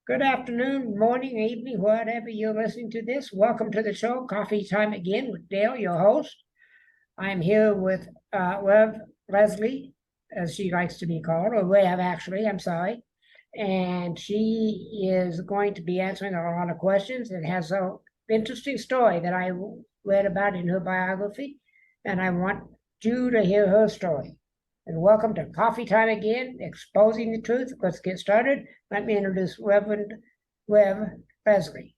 Good afternoon, morning, evening, whatever you're listening to this. Welcome to the show, Coffee Time Again with Dale, your host. I'm here with Rev Leslie, as she likes to be called, or Rev actually, I'm sorry. And she is going to be answering a lot of questions and has an interesting story that I read about in her biography. And I want you to hear her story. And welcome to Coffee Time Again, Exposing the Truth. Let's get started. Let me introduce Reverend Rev Leslie.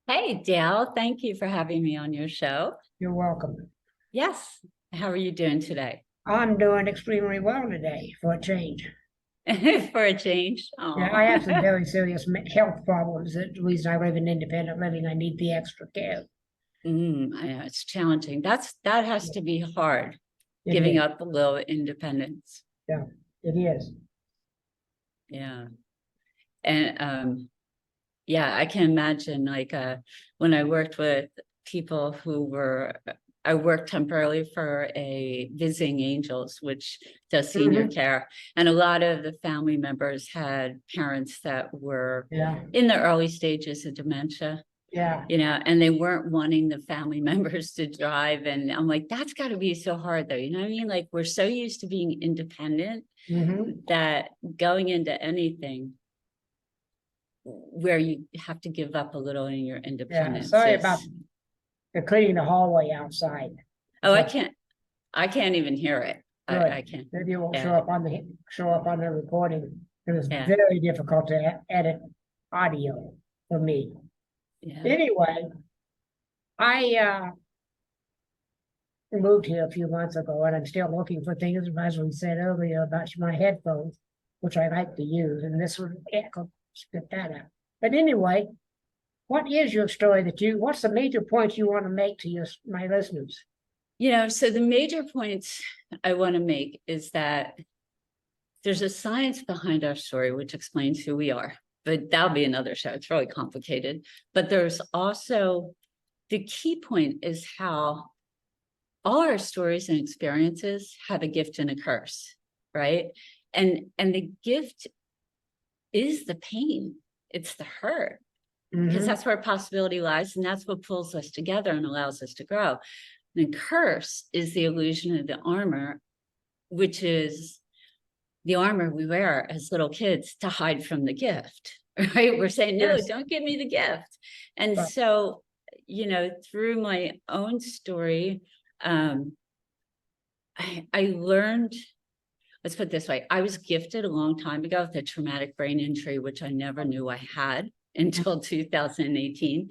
Hey, Dale, thank you for having me on your show. You're welcome. Yes. How are you doing today? I'm doing extremely well today for a change. For a change. Yeah, I have some very serious health problems. That's the reason I live in independent living. I need the extra care. I know it's challenging. That has to be hard, It giving is. up a little independence. Yeah, it is. Yeah. And yeah, I can imagine when I worked with people I worked temporarily for a Visiting Angels, which does senior care. And a lot of the family members had parents that were in the early stages of dementia. Yeah. And they weren't wanting the family members to drive. And I'm like, that's got to be so hard though. You know what I mean? Like we're so used to being independent that going into anything where you have to give up a little in your independence. Yeah, sorry about the cleaning the hallway outside. Oh, I can't even hear it. I can't. Maybe it won't show up on the recording. It was very difficult to edit audio for me. Yeah. Anyway, I moved here a few months ago, and I'm still looking for things, as we said earlier, about my headphones, which I like to use, and this one spit that out. But anyway, what is your story what's the major points you want to make to my listeners? So the major points I want to make is that there's a science behind our story, which explains who we are, but that'll be another show. It's really complicated. But there's also, the key point is how all our stories and experiences have a gift and a curse, right? And the gift is the pain. It's the hurt, because that's where possibility lies, and that's what pulls us together and allows us to grow. The curse is the illusion of the armor, which is the armor we wear as little kids to hide from the gift, right? We're saying, no, don't give me the gift. And so, through my own story, I learned, let's put it this way, I was gifted a long time ago with a traumatic brain injury, which I never knew I had until 2018,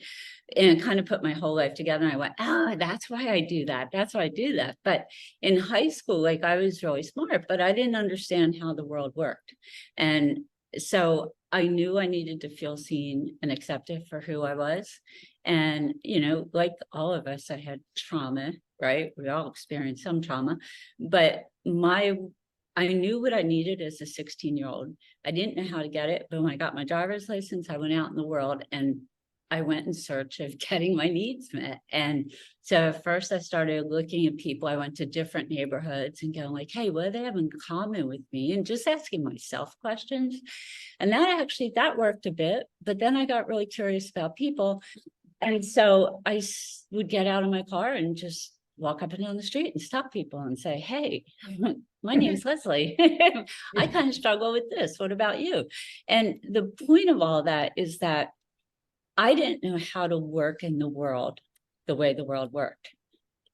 and kind of put my whole life together. And I went, oh, that's why I do that. That's why I do that. But in high school, I was really smart, but I didn't understand how the world worked. And so I knew I needed to feel seen and accepted for who I was. And, like all of us, I had trauma, right? We all experience some trauma, but I knew what I needed as a 16-year-old. I didn't know how to get it, but when I got my driver's license, I went out in the world and I went in search of getting my needs met. And so at first I started looking at people. I went to different neighborhoods and going like, hey, what do they have in common with me? And just asking myself questions. And that worked a bit, but then I got really curious about people. And so I would get out of my car and just walk up and down the street and stop people and say, hey, my name is Leslie. I kind of struggle with this. What about you? And the point of all that is that I didn't know how to work in the world the way the world worked.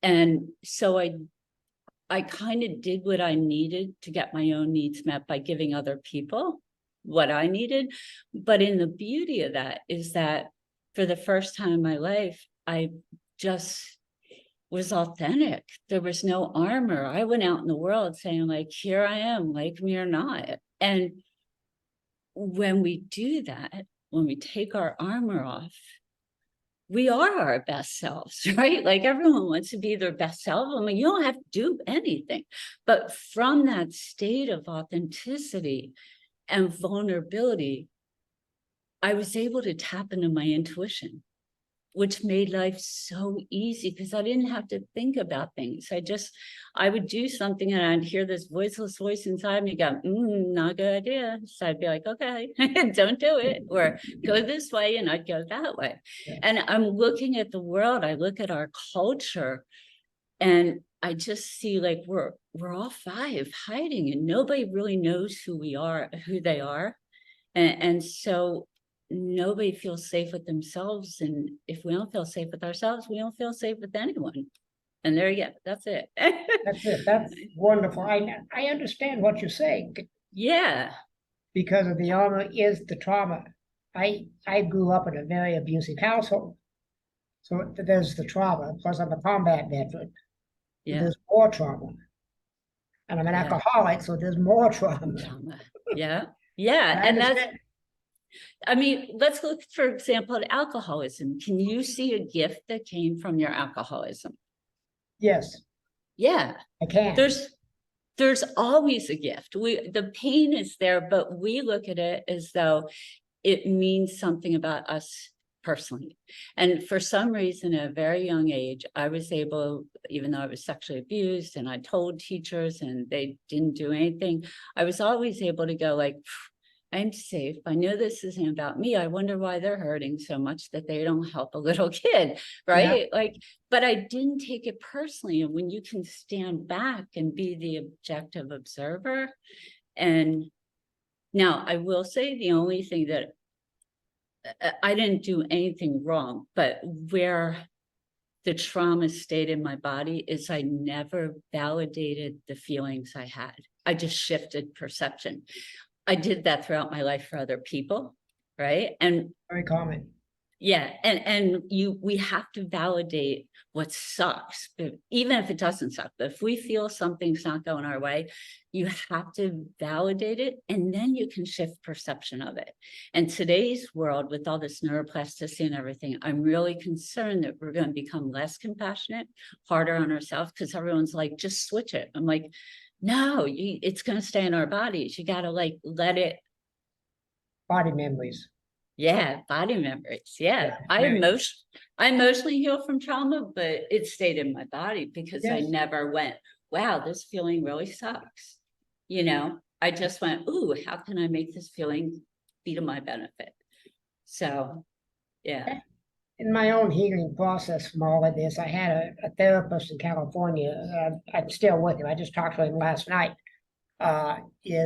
And so I kind of did what I needed to get my own needs met by giving other people what I needed. But in the beauty of that is that for the first time in my life, I just was authentic. There was no armor. I went out in the world saying here I am, like me or not. And when we do that, when we take our armor off, we are our best selves, right? Everyone wants to be their best self. You don't have to do anything. But from that state of authenticity and vulnerability, I was able to tap into my intuition. which made life so easy because I didn't have to think about things. I would do something and I'd hear this voiceless voice inside me go, not a good idea. So I'd be like, okay, don't do it, or go this way, and I'd go that way. Yeah. And I'm looking at the world, I look at our culture, and I just see like we're all five hiding, and nobody really knows who they are. And so nobody feels safe with themselves. And if we don't feel safe with ourselves, we don't feel safe with anyone. And there you go. That's it. That's it. That's wonderful. I understand what you're saying Yeah. because of the armor is the trauma. I grew up in a very abusive household. So there's the trauma. Plus, I'm a combat veteran. Yeah. There's more trauma. And I'm an alcoholic, so there's more trauma. Yeah. Yeah. And that's, understand. I mean, let's look, for example, at alcoholism. Can you see a gift that came from your alcoholism? Yes, Yeah. I can. There's always a gift. The pain is there, but we look at it as though it means something about us personally. And for some reason, at a very young age, I was able, even though I was sexually abused and I told teachers and they didn't do anything, I was always able to go like, I'm safe. I know this isn't about me. I wonder why they're hurting so much that they don't help a little kid, right? Like, but I didn't take it personally. And when you can stand back and be the objective observer, and now I will say the only thing that I didn't do anything wrong, but where the trauma stayed in my body is I never validated the feelings I had. I just shifted perception. I did that throughout my life for other people, right? And Very common. yeah, and we have to validate what sucks, but even if it doesn't suck. But if we feel something's not going our way, you have to validate it, and then you can shift perception of it. And today's world, with all this neuroplasticity and everything, I'm really concerned that we're going to become less compassionate, harder on ourselves, because everyone's like, just switch it. I'm like, no, it's going to stay in our bodies. You got to like let it. Body memories. Yeah, body memories. Yeah, I emotionally healed from trauma, but it stayed in my body because I never went, wow, this feeling really sucks. You know, I just went, ooh, how can I make this feeling be to my benefit? So, yeah. In my own healing process from all of this, I had a therapist in California. I'm still with him. I just talked to him last night. He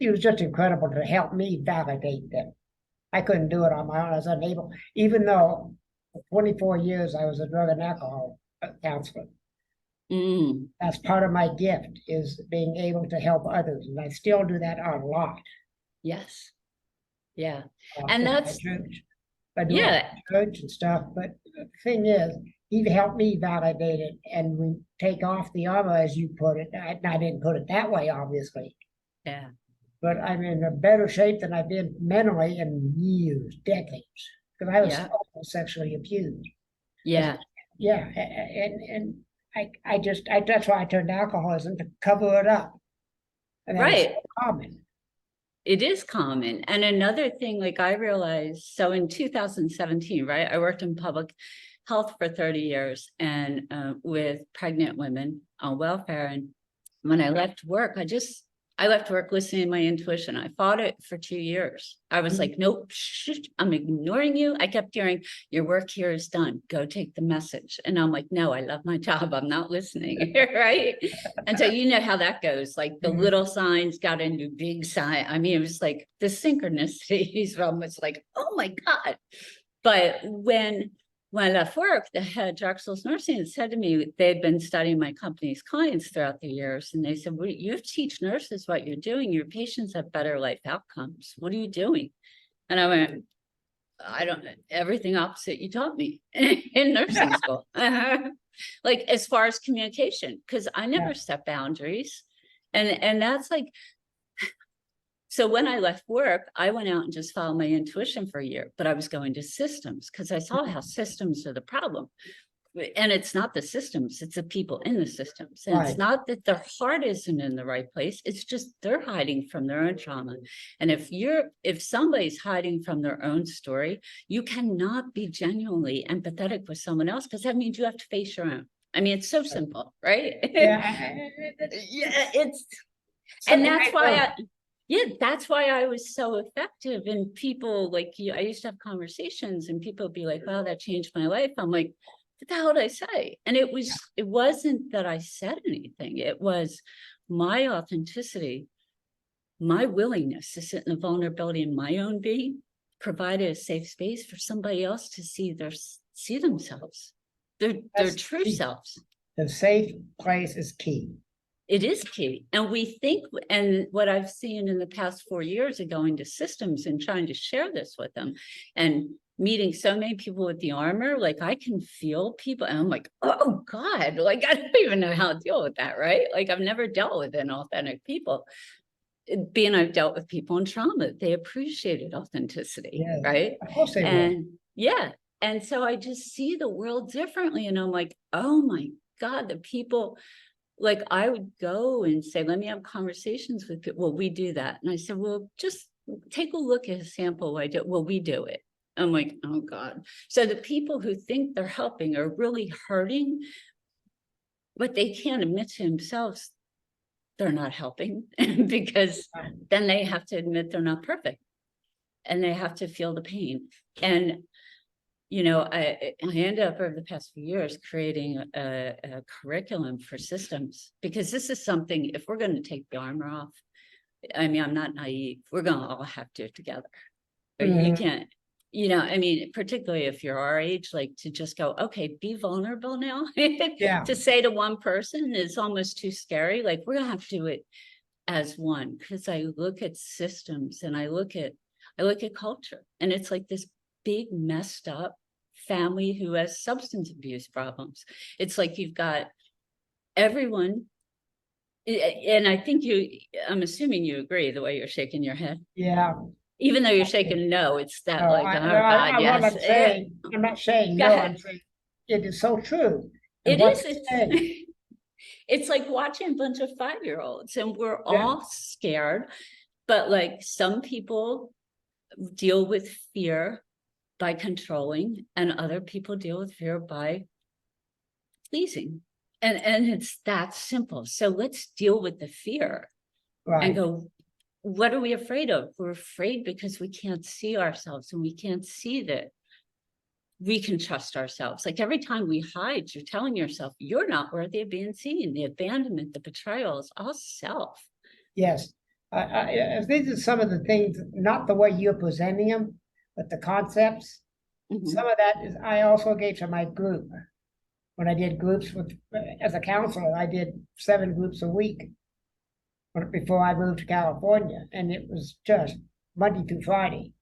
was just incredible to help me validate that I couldn't do it on my own. I was unable, even though for 24 years I was a drug and alcohol counselor. That's part of my gift, is being able to help others. And I still do that a lot. Yes. Yeah. And that's church. I do church and stuff. But the thing is, he helped me validate it and we take off the armor, as you put it. I didn't put it that way, obviously. Yeah. But I'm in a better shape than I've been mentally in years, decades, because I was also sexually abused. Yeah. Yeah. And that's why I turned to alcoholism, to cover it up. And right. So common. It is common. And another thing, like I realized, so in 2017, right, I worked in public health for 30 years and with pregnant women on welfare. And when I left work, I left work listening to my intuition. I fought it for 2 years. I was like, nope, I'm ignoring you. I kept hearing, your work here is done. Go take the message. And I'm like, no, I love my job. I'm not listening. Right. And so you know how that goes. Like the little signs got into big sign. I mean, it was like the synchronicities from was like, oh my God. But when I left work, the head Drexel's nursing had said to me, they'd been studying my company's clients throughout the years. And they said, well, you teach nurses what you're doing. Your patients have better life outcomes. What are you doing? And I went, I don't know, everything opposite you taught me in nursing school. Like as far as communication, because I never set boundaries. And that's like, so when I left work, I went out and just followed my intuition for a year, but I was going to systems because I saw how systems are the problem. And it's not the systems, it's the people in the systems. And Right. it's not that their heart isn't in the right place. It's just they're hiding from their own trauma. And if somebody's hiding from their own story, you cannot be genuinely empathetic with someone else, because that means you have to face your own. I mean, it's so simple, right? Yeah. Yeah, it's, and Something that's I why learned. that's why I was so effective. And people like you, I used to have conversations and people would be like, wow, that changed my life. I'm like, what the hell did I say? And it wasn't that I said anything. It was my authenticity, my willingness to sit in the vulnerability in my own being, provided a safe space for somebody else to see themselves, their That's true key. selves. The safe place is key. It is key. And we think, and what I've seen in the past 4 years of going to systems and trying to share this with them and meeting so many people with the armor, like I can feel people and I'm like, oh God, like I don't even know how to deal with that, right? Like I've never dealt with inauthentic people. Being I've dealt with people in trauma, they appreciated authenticity, Yeah, right? of course they will. And yeah. And so I just see the world differently. And I'm like, oh my God, the people, like I would go and say, let me have conversations with people. Well, we do that. And I said, well, just take a look at a sample. I do. Well, we do it. I'm like, oh God. So the people who think they're helping are really hurting, but they can't admit to themselves they're not helping because then they have to admit they're not perfect and they have to feel the pain. And you know, I ended up over the past few years creating a curriculum for systems, because this is something, if we're going to take the armor off, I mean, I'm not naive. We're going to all have to do it together. You Mhm. can't, you know, I mean, particularly if you're our age, like to just go, okay, be vulnerable now. Yeah. To say to one person is almost too scary. Like we're going to have to do it as one, because I look at systems and I look at culture, and it's like this big messed up family who has substance abuse problems. It's like you've got everyone, and I think I'm assuming you agree the way you're shaking your head, Yeah. even though you're shaking no, it's that No, like, oh God, what yes. I'm saying, I'm not saying Go no, ahead. I'm saying it is so true. And It what is, you're saying, it's like watching a bunch of 5-year-olds and we're yeah, all scared, but like some people deal with fear by controlling and other people deal with fear by pleasing. And it's that simple. So let's deal with the fear and right. go, what are we afraid of? We're afraid because we can't see ourselves, and we can't see that we can trust ourselves. Like every time we hide, you're telling yourself you're not worthy of being seen. The abandonment, the betrayal is all self. Yes. These are some of the things, not the way you're presenting them, but the concepts. Some Mhm. of that is I also gave to my group. When I did groups with, as a counselor, I did 7 groups a week before I moved to California. And it was just Monday through Friday,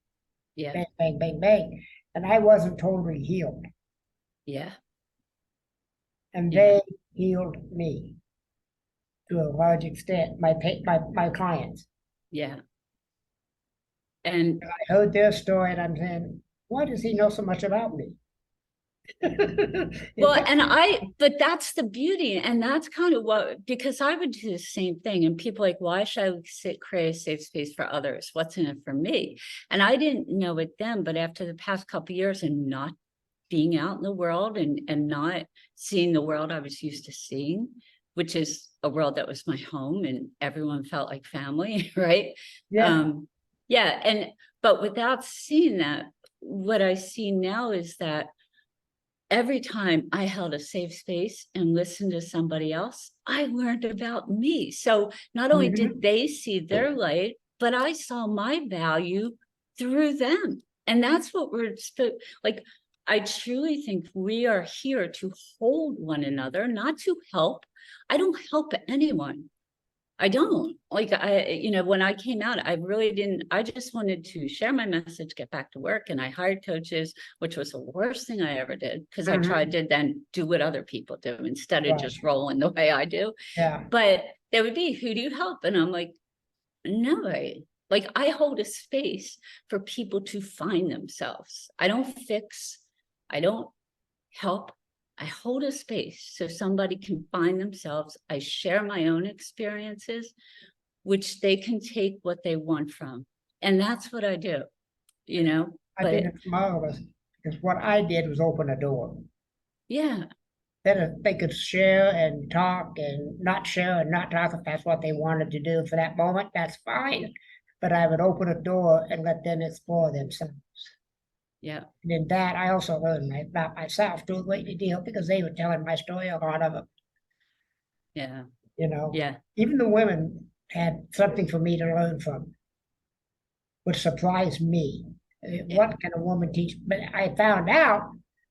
Yeah, bang, bang, bang, bang. And I wasn't totally healed. yeah, And yeah, they healed me to a large extent, my clients. yeah. And I heard their story and I'm saying, why does he know so much about me? well, but that's the beauty. And that's kind of what, because I would do the same thing. And people like, why should I create a safe space for others? What's in it for me? And I didn't know it then, but after the past couple of years and not being out in the world and not seeing the world I was used to seeing, which is a world that was my home and everyone felt like family, right? Yeah. Yeah. But without seeing that, what I see now is that every time I held a safe space and listened to somebody else, I learned about me. So not only Mhm. did they see their light, but I saw my value through them. And that's what like. I truly think we are here to hold one another, not to help. I don't help anyone. I don't like, when I came out, I really didn't, I just wanted to share my message, get back to work. And I hired coaches, which was the worst thing I ever did. Cause I tried to then do what other people do instead of Right. just rolling the way I do. Yeah. But there would be, who do you help? And I'm like, no, I hold a space for people to find themselves. I don't fix, I don't help. I hold a space so somebody can find themselves. I share my own experiences, which they can take what they want from. And that's what I do, you know, I but think it's marvelous, because what I did was open a door. yeah, Then if they could share and talk and not share and not talk, if that's what they wanted to do for that moment, that's fine. But I would open a door and let them explore themselves. yeah, And in that, I also learned about myself to a great deal, because they were telling my story, a lot of it, yeah, you know. yeah, Even the women had something for me to learn from, which surprised me. yeah. What can a woman teach? But I found out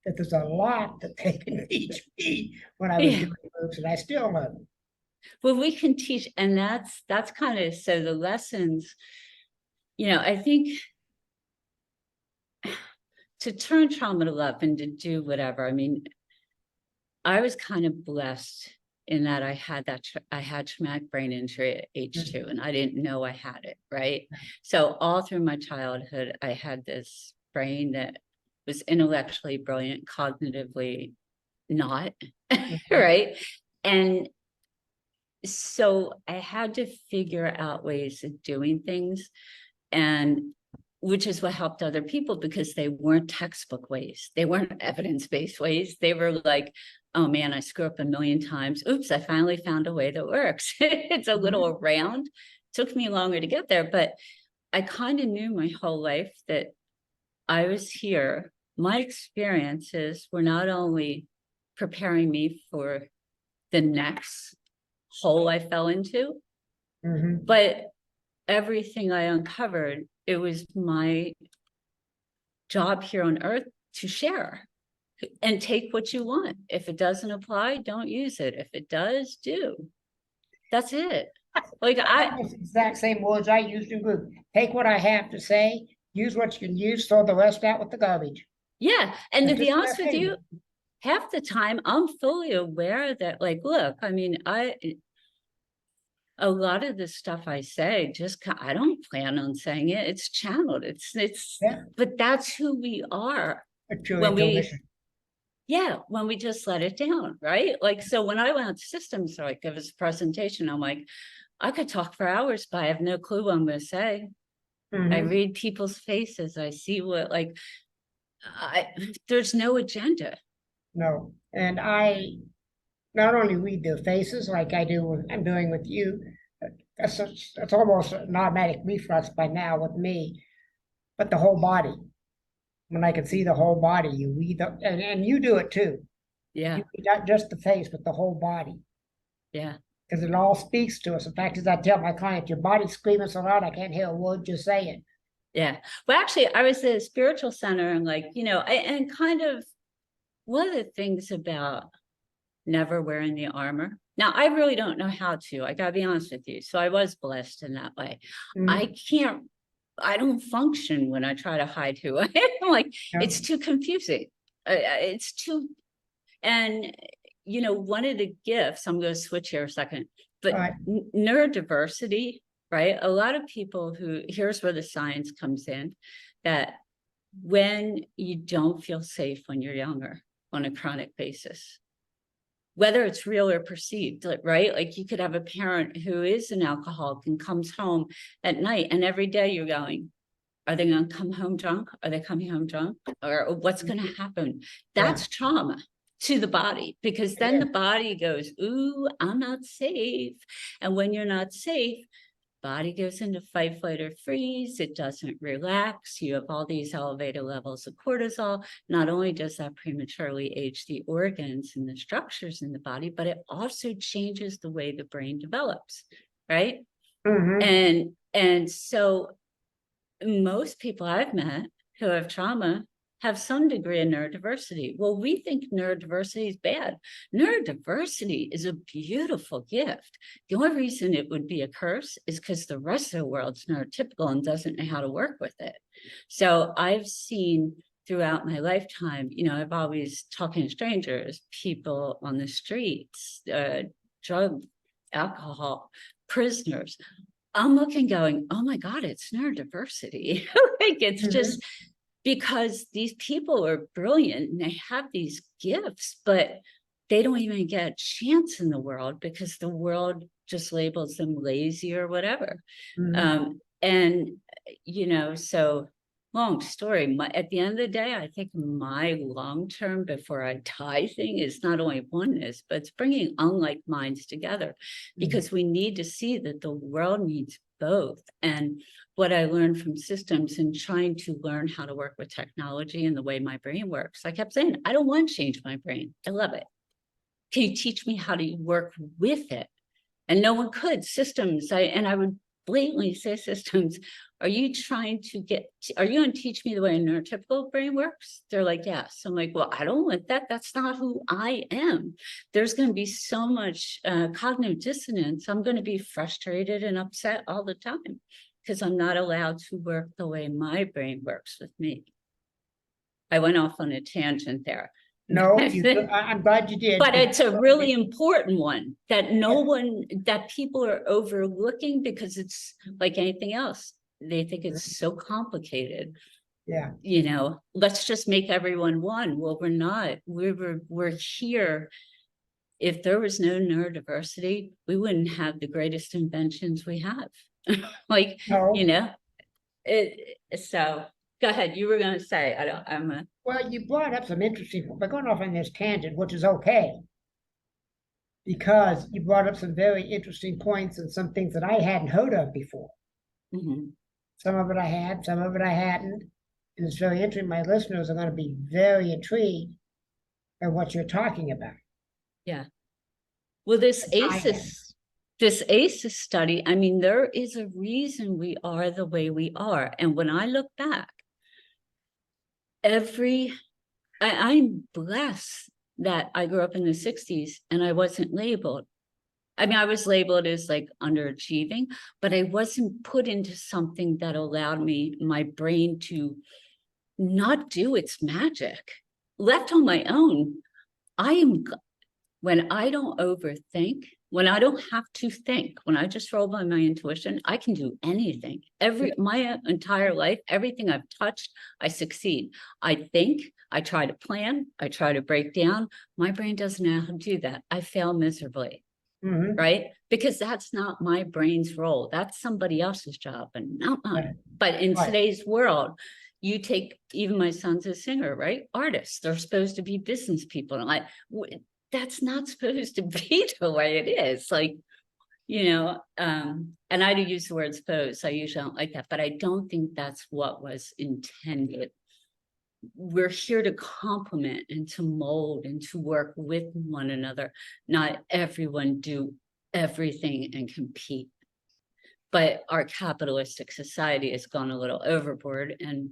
that there's a lot that they can teach me when I was Yeah. doing moves, and I still learn. Well, we can teach, and that's kind of, so the lessons, you know, I think to turn trauma to love and to do whatever. I mean, I was kind of blessed in that I had traumatic brain injury at age 2, and I didn't know I had it, right? So all through my childhood, I had this brain that was intellectually brilliant, cognitively not, right? And so I had to figure out ways of doing things, and which is what helped other people, because they weren't textbook ways. They weren't evidence-based ways. They were like, oh man, I screw up a million times. Oops, I finally found a way that works. It's a little around. Took me longer to get there, but I kind of knew my whole life that I was here. My experiences were not only preparing me for the next hole I fell into, Mhm. but everything I uncovered, it was my job here on earth to share and take what you want. If it doesn't apply, don't use it. If it does, do. That's it. Like Almost the exact same words I used in group. Take what I have to say, use what you can use, throw the rest out with the garbage. yeah. And to That's be just what I honest with say. you, half the time I'm fully aware that, like, look, I mean, a lot of the stuff I say, I don't plan on saying it. It's channeled. Yeah, But that's who we are it's your when we, intuition. yeah, when we just let it down, right? Like, so when I went to systems, like, give us a presentation, I'm like, I could talk for hours, but I have no clue what I'm going to say. I Mhm. read people's faces. I see what, like, there's no agenda. No, and I not only read their faces like I do with, I'm doing with you. That's almost an automatic reflex by now with me, but the whole body. When I can see the whole body, you read the, and you do it too. Yeah, You not just the face, but the whole body, yeah, because it all speaks to us. In fact, as I tell my client, your body's screaming so loud I can't hear a word you're saying. yeah. Well, actually, I was at a spiritual center, and, like, you know, and kind of one of the things about never wearing the armor. Now, I really don't know how to. I gotta be honest with you. So I was blessed in that way. Mhm. I don't function when I try to hide who I am. Like, Yeah. it's too confusing. It's too, and you know, one of the gifts, I'm going to switch here a second, but All right. neurodiversity, right? A lot of people who, here's where the science comes in, that when you don't feel safe when you're younger on a chronic basis, whether it's real or perceived, like, right? Like, you could have a parent who is an alcoholic and comes home at night, and every day you're going, are they going to come home drunk? Are they coming home drunk? Or what's going to happen? That's trauma to the body, because then the body goes, ooh, I'm not safe. And when you're not safe, body goes into fight, flight, or freeze. It doesn't relax. You have all these elevated levels of cortisol. Not only does that prematurely age the organs and the structures in the body, but it also changes the way the brain develops, right? Mhm. And so most people I've met who have trauma have some degree of neurodiversity. Well, we think neurodiversity is bad. Neurodiversity is a beautiful gift. The only reason it would be a curse is because the rest of the world's neurotypical and doesn't know how to work with it. So I've seen throughout my lifetime, you know, I've always talking to strangers, people on the streets, drug, alcohol, prisoners. I'm looking going, oh my God, it's neurodiversity. Like, it's just because these people are brilliant and they have these gifts, but they don't even get a chance in the world because the world just labels them lazy or whatever. And, so long story, at the end of the day, I think my long-term before I die thing is not only oneness, but it's bringing unlike minds together, because we need to see that the world needs both. And what I learned from systems and trying to learn how to work with technology and the way my brain works, I kept saying, I don't want to change my brain. I love it. Can you teach me how to work with it? And no one could. Systems, I would blatantly say systems, are you going to teach me the way a neurotypical brain works? They're like, yes. I'm like, well, I don't want that. That's not who I am. There's going to be so much cognitive dissonance. I'm going to be frustrated and upset all the time because I'm not allowed to work the way my brain works with me. I went off on a tangent there. No, I'm glad you did. But it's a really important one that that people are overlooking because it's like anything else. They think it's so complicated. Yeah. Let's just make everyone one. Well, we're not. We're here. If there was no neurodiversity, we wouldn't have the greatest inventions we have. So go ahead. You were going to say, Well, you brought up some interesting, we're going off on this tangent, which is okay. Because you brought up some very interesting points and some things that I hadn't heard of before. Some of it I had, some of it I hadn't. And it's very interesting. My listeners are going to be very intrigued by what you're talking about. Yeah. Well, this ACEs study, there is a reason we are the way we are. And when I look back, I'm blessed that I grew up in the 60s and I wasn't labeled. I was labeled as like underachieving, but I wasn't put into something that allowed my brain to not do its magic. Left on my own, when I don't overthink, when I don't have to think, when I just roll by my intuition, I can do anything. My entire life, everything I've touched, I succeed. I think, I try to plan, I try to break down. My brain doesn't know how to do that. I fail miserably, right? Because that's not my brain's role. That's somebody else's job and not mine. But in today's world, you take, even my son's a singer, right? Artists, they're supposed to be business people. And that's not supposed to be the way it is. And I do use the word suppose. I usually don't like that, but I don't think that's what was intended. We're here to complement and to mold and to work with one another. Not everyone do everything and compete. But our capitalistic society has gone a little overboard, and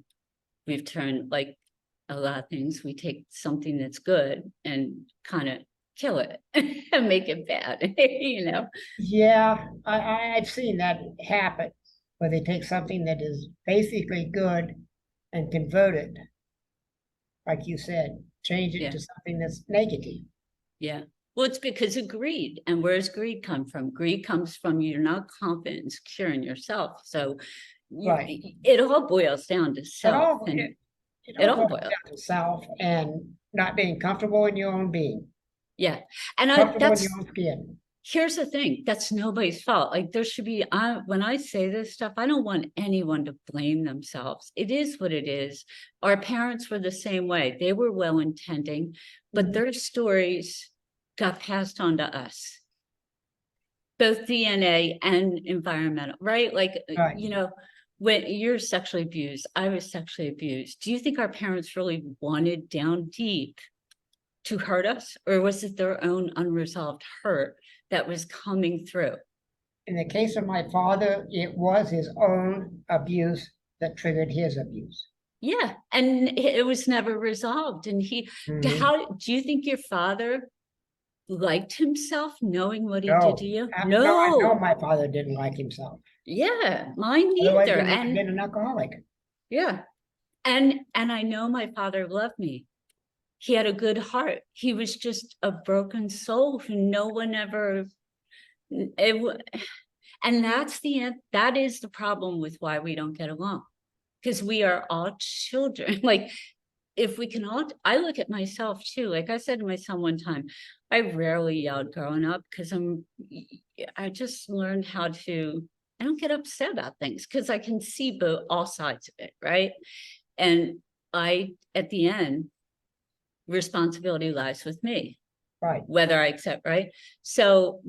we've turned, like a lot of things, we take something that's good and kind of kill it and make it bad, Yeah, I've seen that happen, where they take something that is basically good and convert it, like you said, change it to something that's negative. Yeah. Well, it's because of greed. And where does greed come from? Greed comes from you're not confident and secure in yourself. So it all boils down to self. It all boils down to self and not being comfortable in your own being. Yeah. And comfortable in your own skin. Here's the thing, that's nobody's fault. Like there should be, when I say this stuff, I don't want anyone to blame themselves. It is what it is. Our parents were the same way. They were well-intending, but their stories got passed on to us. Both DNA and environmental, right? When you're sexually abused, I was sexually abused. Do you think our parents really wanted down deep to hurt us? Or was it their own unresolved hurt that was coming through? In the case of my father, it was his own abuse that triggered his abuse. Yeah, and it was never resolved. And how do you think your father liked himself knowing what he did to you? No, I know my father didn't like himself. Yeah, mine neither. And been an alcoholic. Yeah, and I know my father loved me. He had a good heart. He was just a broken soul who no one ever. And that is the problem with why we don't get along. because we are all children. Like, if we can all, I look at myself too. Like I said to my son one time, I rarely yelled growing up because I just learned how to, I don't get upset about things because I can see both all sides of it, right? And at the end, responsibility lies with me, Right. whether I accept, right? So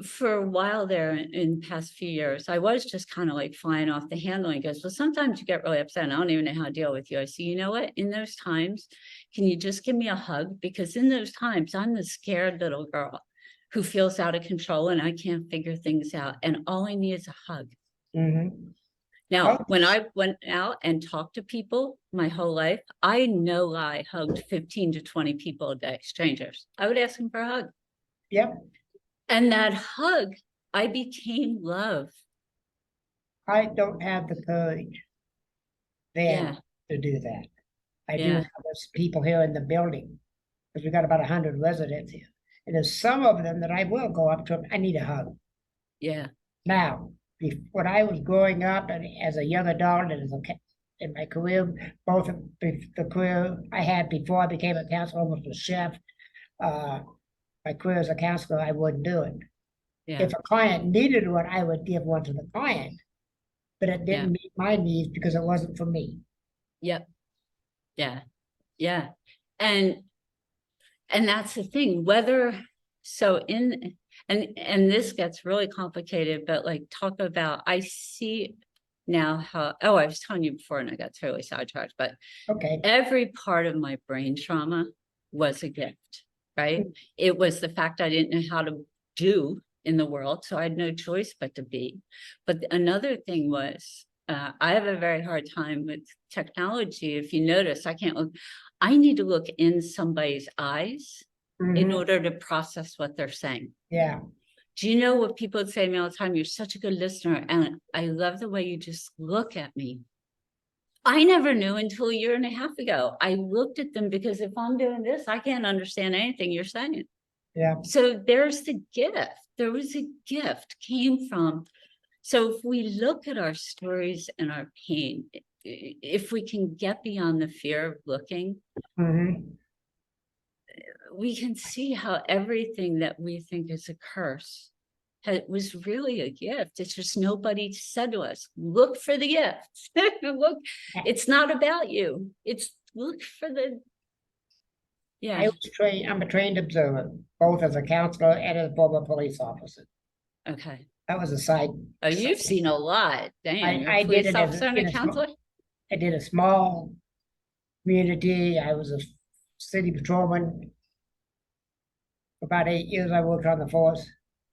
for a while there in the past few years, I was just kind of like flying off the handle. He goes, well, sometimes you get really upset and I don't even know how to deal with you. I say, you know what? In those times, can you just give me a hug? Because in those times, I'm the scared little girl who feels out of control and I can't figure things out. And all I need is a hug. Mm-hmm. Now, Oh. when I went out and talked to people my whole life, I know I hugged 15 to 20 people a day, strangers. I would ask them for a hug. Yep. And that hug, I became love. I don't have the courage then to do that. I do have those people here in the building, because we got about 100 residents here. And there's some of them that I will go up to them, I need a hug. Yeah. Now, when I was growing up and as a young adult and in my career, both of the career I had before I became a counselor, almost a chef, my career as a counselor, I wouldn't do it. Yeah. If a client needed one, I would give one to the client, but it didn't meet my needs because it wasn't for me. Yep. Yeah. Yeah. And that's the thing, and this gets really complicated, but like talk about, I see now how, I was telling you before and I got totally sidetracked, but Okay. every part of my brain trauma was a gift, right? It was the fact I didn't know how to do in the world, so I had no choice but to be. But another thing was, I have a very hard time with technology. If you notice, I need to look in somebody's eyes in order to process what they're saying. Yeah. Do you know what people would say to me all the time? You're such a good listener. And I love the way you just look at me. I never knew until a year and a half ago. I looked at them because if I'm doing this, I can't understand anything you're saying. Yeah. So there's the gift. There was a gift came from. So if we look at our stories and our pain, if we can get beyond the fear of looking, we can see how everything that we think is a curse was really a gift. It's just nobody said to us, look for the gift. Look, it's not about you. It's look for the, I'm a trained observer, both as a counselor and as a former police officer. Okay. That was a side. Oh, you've seen a lot. Damn, you're a police officer and a counselor? I did a small community. I was a city patrolman. For about 8 years, I worked on the force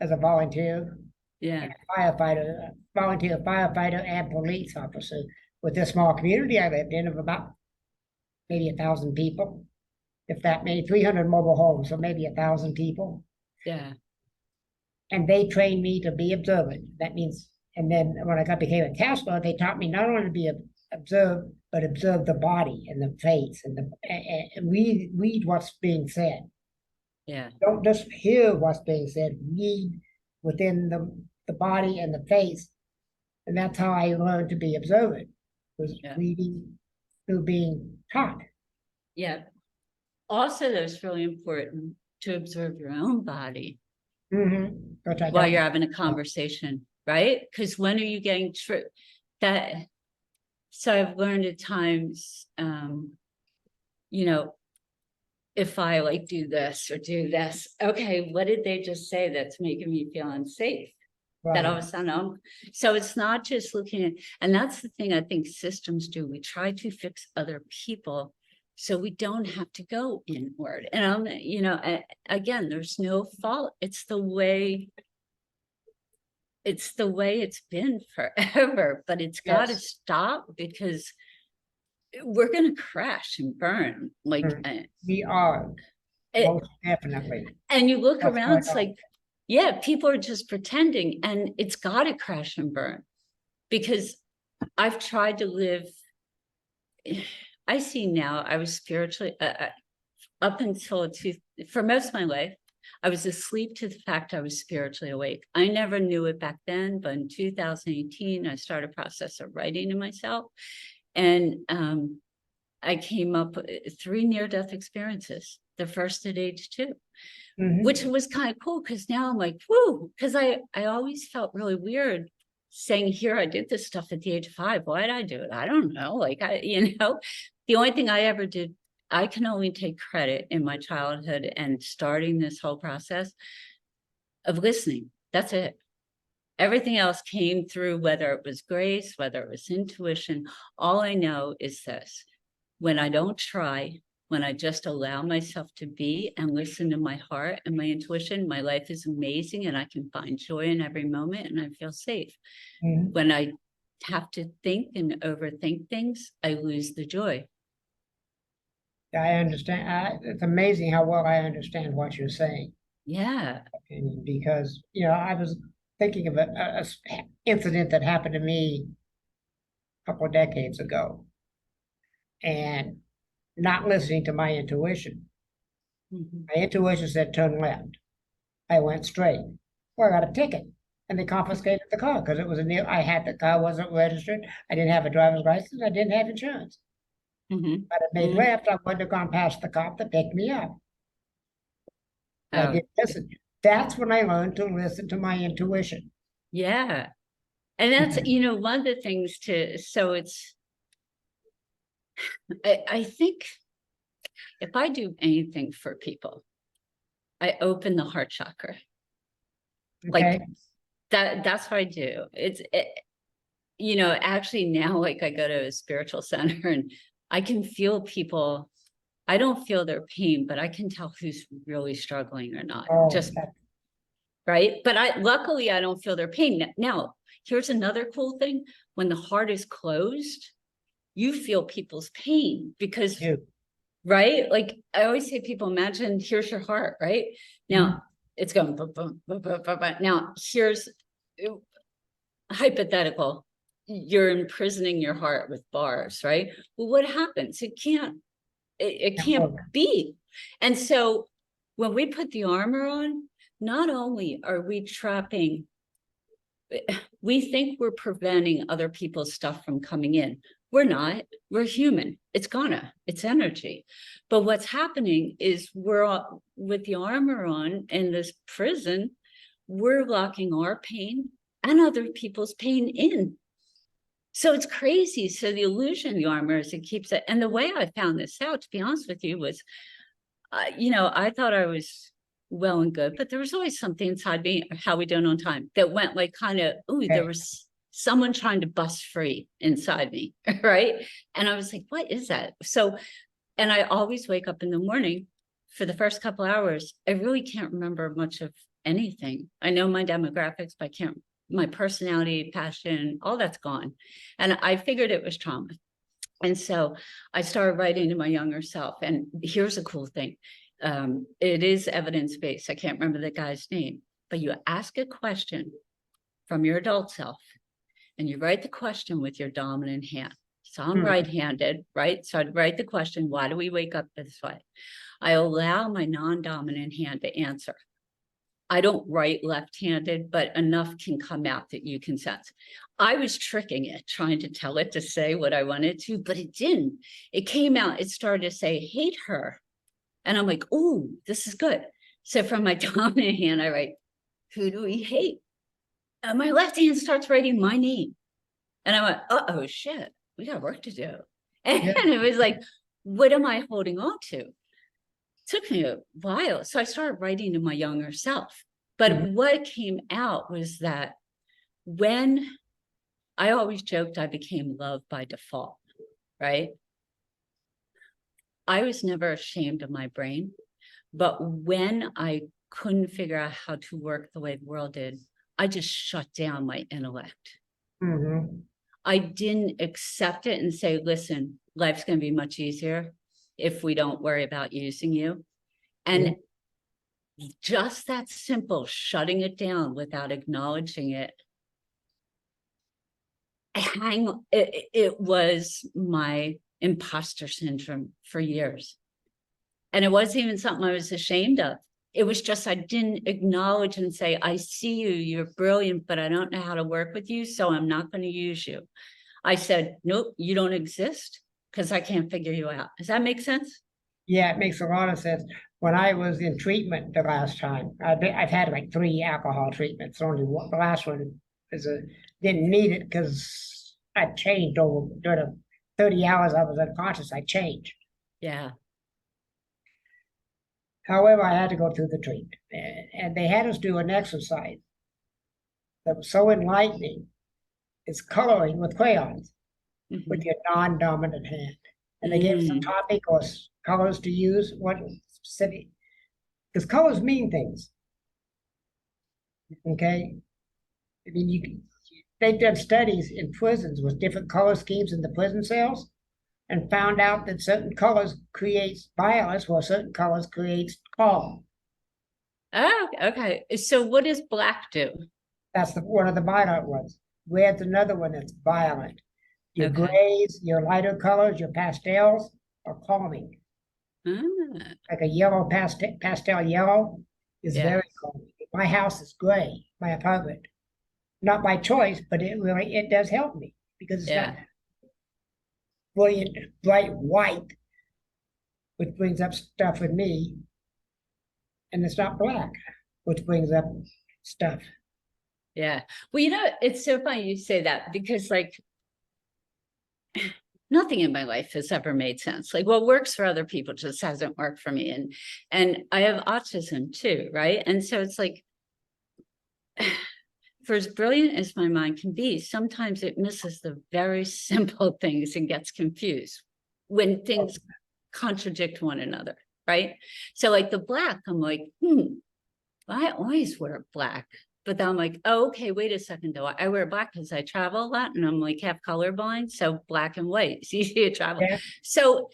as a volunteer. Yeah. And a firefighter, volunteer firefighter and police officer with this small community I lived in of about maybe 1,000 people. If that made 300 mobile homes, so maybe 1,000 people. Yeah. And they trained me to be observant. That means, and then when I became a counselor, they taught me not only to be observed, but observe the body and the face and read what's being said. Yeah. Don't just hear what's being said. Read within the body and the face, and that's how I learned to be observant. Was reading through being taught. Yeah. Also, that's really important to observe your own body while you're having a conversation, right? Because when are you getting true? So I've learned at times, if I like do this or do this, okay, what did they just say that's making me feel unsafe? Right. That all of a sudden, so it's not just looking at, and that's the thing I think systems do. We try to fix other people so we don't have to go inward. And again, there's no fault. It's the way it's been forever, but it's got to stop because we're going to crash and burn. Like we are, most definitely. And you look around, it's like, yeah, people are just pretending, and it's got to crash and burn because I've tried to live. I see now I was spiritually up until for most of my life, I was asleep to the fact I was spiritually awake. I never knew it back then, but in 2018, I started a process of writing to myself. And I came up with 3 near-death experiences, the first at age 2, which was kind of cool because now I'm like, whoo, because I always felt really weird saying, here, I did this stuff at the age of 5. Why did I do it? I don't know. Like, the only thing I ever did, I can only take credit in my childhood and starting this whole process of listening. That's it. Everything else came through, whether it was grace, whether it was intuition. All I know is this: when I don't try, when I just allow myself to be and listen to my heart and my intuition, my life is amazing and I can find joy in every moment and I feel safe. When I have to think and overthink things, I lose the joy. I understand. It's amazing how well I understand what you're saying. Yeah. Because, I was thinking of a incident that happened to me a couple of decades ago, and not listening to my intuition. My intuition said turn left. I went straight. Well, I got a ticket, and they confiscated the car because it was the car wasn't registered. I didn't have a driver's license. I didn't have insurance. But I made left. I wouldn't have gone past the cop that picked me up. I didn't listen. That's when I learned to listen to my intuition. Yeah. And that's, one of the things so it's, I think if I do anything for people, I open the heart chakra. Okay. Like that's what I do. Actually now, like I go to a spiritual center and I can feel people. I don't feel their pain, but I can tell who's really struggling or not. Right. But luckily I don't feel their pain. Now, here's another cool thing. When the heart is closed, you feel people's pain because, right? Like I always say, people, imagine, here's your heart, right? Now it's going, boom, boom, boom, boom, boom, boom. Now here's hypothetical. You're imprisoning your heart with bars, right? Well, what happens? It can't be. And so when we put the armor on, not only are we trapping, we think we're preventing other people's stuff from coming in. We're not. We're human. It's energy. But what's happening is with the armor on in this prison, we're locking our pain and other people's pain in. So it's crazy. So the illusion of the armor is it keeps it. And the way I found this out, to be honest with you, was, I thought I was well and good, but there was always something inside me, how we doing on time, that went like there was someone trying to bust free inside me, right? And I was like, what is that? So, and I always wake up in the morning for the first couple hours. I really can't remember much of anything. I know my demographics, but I can't, my personality, passion, all that's gone. And I figured it was trauma. And so I started writing to my younger self. And here's a cool thing. It is evidence-based. I can't remember the guy's name, but you ask a question from your adult self and you write the question with your dominant hand. So I'm right-handed, right? So I'd write the question, why do we wake up this way? I allow my non-dominant hand to answer. I don't write left-handed, but enough can come out that you can sense. I was tricking it, trying to tell it to say what I wanted to, but it didn't. It came out, it started to say, hate her. And I'm like, oh, this is good. So from my dominant hand, I write, who do we hate? And my left hand starts writing my name. And I went, oh shit, we got work to do. And it was like, what am I holding on to? It took me a while. So I started writing to my younger self. But what came out was that when I always joked I became love by default, right? I was never ashamed of my brain, but when I couldn't figure out how to work the way the world did, I just shut down my intellect. I didn't accept it and say, listen, life's going to be much easier if we don't worry about using you. And just that simple, shutting it down without acknowledging it, it was my imposter syndrome for years. And it wasn't even something I was ashamed of. It was just, I didn't acknowledge and say, I see you, you're brilliant, but I don't know how to work with you, so I'm not going to use you. I said, nope, you don't exist because I can't figure you out. Does that make sense? Yeah, it makes a lot of sense. When I was in treatment the last time, I've had like 3 alcohol treatments. Only one, the last one didn't need it because I changed over during the 30 hours I was unconscious. I changed. Yeah. However, I had to go through the treatment, and they had us do an exercise that was so enlightening. It's coloring with crayons with Mhm. your non-dominant hand, and they gave us a Mm. topic or colors to use. What specific? Because colors mean things. Okay, I mean they've done studies in prisons with different color schemes in the prison cells, and found out that certain colors creates violence, while certain colors creates calm. Oh, okay. So what does black do? That's one of the violent ones. Red's another one that's violent. Your Okay. grays, your lighter colors, your pastels are calming. Ah, Like a yellow pastel yellow is yeah. very calming. My house is gray, my apartment. Not by choice, but it does help me because it's not Yeah. brilliant, bright white, which brings up stuff in me, and it's not black, which brings up stuff. Yeah. Well, it's so funny you say that because like nothing in my life has ever made sense. Like what works for other people just hasn't worked for me. And I have autism too, right? And so it's like for as brilliant as my mind can be, sometimes it misses the very simple things and gets confused when things contradict one another, right? So like the black, I'm like, I always wear black. But then I'm like, oh, okay, wait a second though. I wear black because I travel a lot and I'm like half colorblind. So black and white, it's easy to travel. Yeah. So,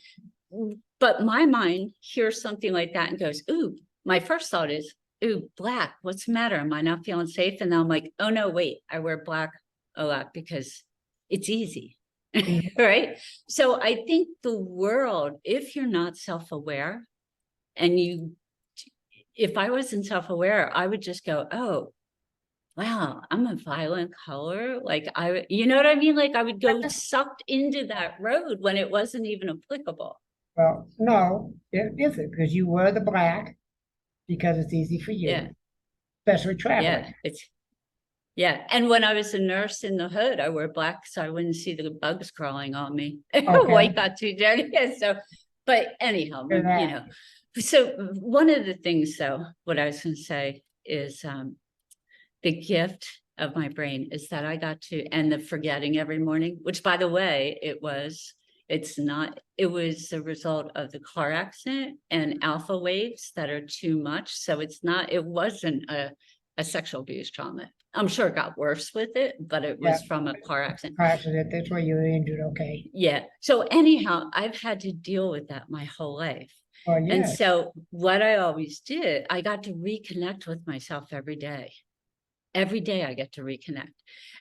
but my mind hears something like that and goes, ooh, my first thought is, ooh, black, what's the matter? Am I not feeling safe? And then I'm like, oh no, wait, I wear black a lot because it's easy. Mhm. Right. So I think the world, if you're not self-aware and if I wasn't self-aware, I would just go, oh, wow, I'm a violent color. Like you know what I mean? Like I would go sucked into that road when it wasn't even applicable. Well, no, it isn't because you wear the black because it's easy for Yeah. you, especially Yeah. traveling. Yeah. And when I was a nurse in the hood, I wore black so I wouldn't see the bugs crawling on me. Okay. White got too dirty. So, but anyhow, For that. so one of the things though, what I was going to say is, the gift of my brain is that I got to, and the forgetting every morning, which by the way, it was a result of the car accident and alpha waves that are too much. So it wasn't a sexual abuse trauma. I'm sure it got worse with it, but it Yeah. was from a car accident. Accident. That's why you were injured. Okay. Yeah. So anyhow, I've had to deal with that my whole life. Well, And yes. so what I always did, I got to reconnect with myself every day. Every day I get to reconnect.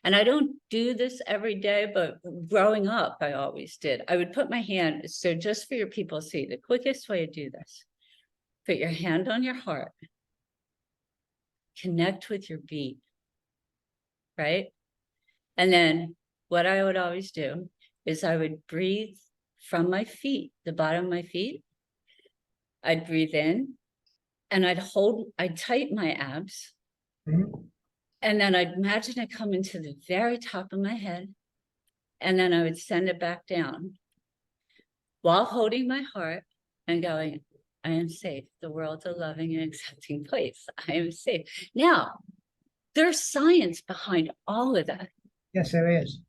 And I don't do this every day, but growing up, I always did. I would put my hand, so just for your people to see, the quickest way to do this, put your hand on your heart, connect with your beat, right? And then what I would always do is I would breathe from my feet, the bottom of my feet. I'd breathe in and I'd tighten my abs. Mhm. And then I'd imagine it coming to the very top of my head. And then I would send it back down while holding my heart and going, I am safe. The world's a loving and accepting place. I am safe. Now, there's science behind all of that, Yes, there is.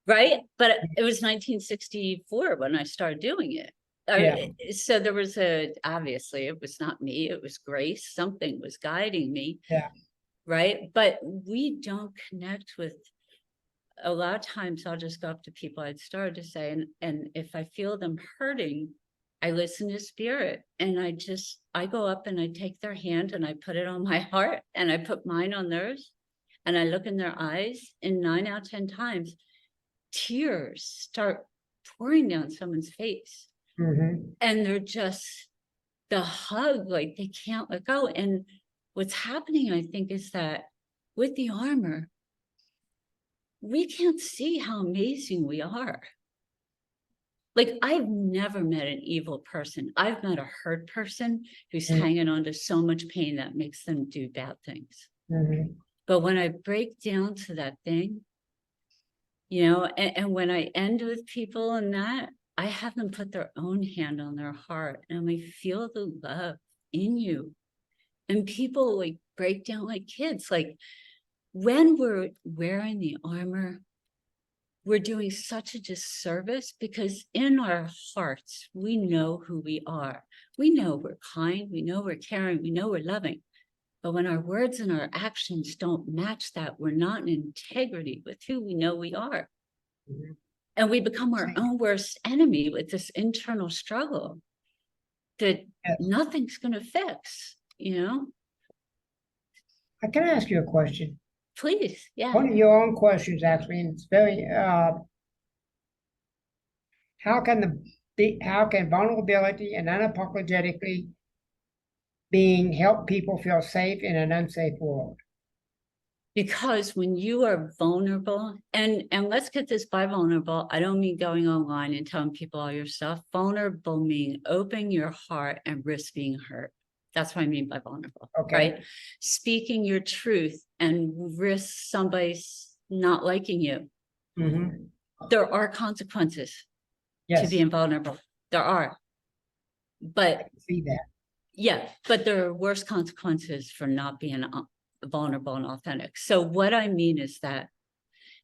right? But it was 1964 when I started doing it. Yeah. So there was obviously, it was not me, it was grace. Something was guiding me, Yeah. right? But we don't connect with, a lot of times I'll just go up to people I'd started to say, and if I feel them hurting, I listen to spirit and I go up and I take their hand and I put it on my heart and I put mine on theirs and I look in their eyes, and 9 out of 10 times, tears start pouring down someone's face. Mm-hmm. And they're just, the hug, like they can't let go. And what's happening, I think, is that with the armor, we can't see how amazing we are. Like, I've never met an evil person. I've met a hurt person who's hanging on to so much pain that makes them do bad things. But when I break down to that thing, and when I end with people and that, I have them put their own hand on their heart and we feel the love in you. And people like break down like kids. Like, when we're wearing the armor, we're doing such a disservice, because in our hearts, we know who we are. We know we're kind, we know we're caring, we know we're loving. But when our words and our actions don't match that, we're not in integrity with who we know we are. And we become our own worst enemy with this internal struggle that nothing's going to fix, I can ask you a question. Please, yeah. One of your own questions, actually, and it's very, how can vulnerability and unapologetically being help people feel safe in an unsafe world? Because when you are vulnerable, and let's get this by vulnerable, I don't mean going online and telling people all your stuff. Vulnerable mean opening your heart and risk being hurt. That's what I mean by vulnerable, right? Speaking your truth and risk somebody's not liking you. There are consequences to being vulnerable. There are. But I can see that. Yeah, but there are worse consequences for not being vulnerable and authentic. So what I mean is that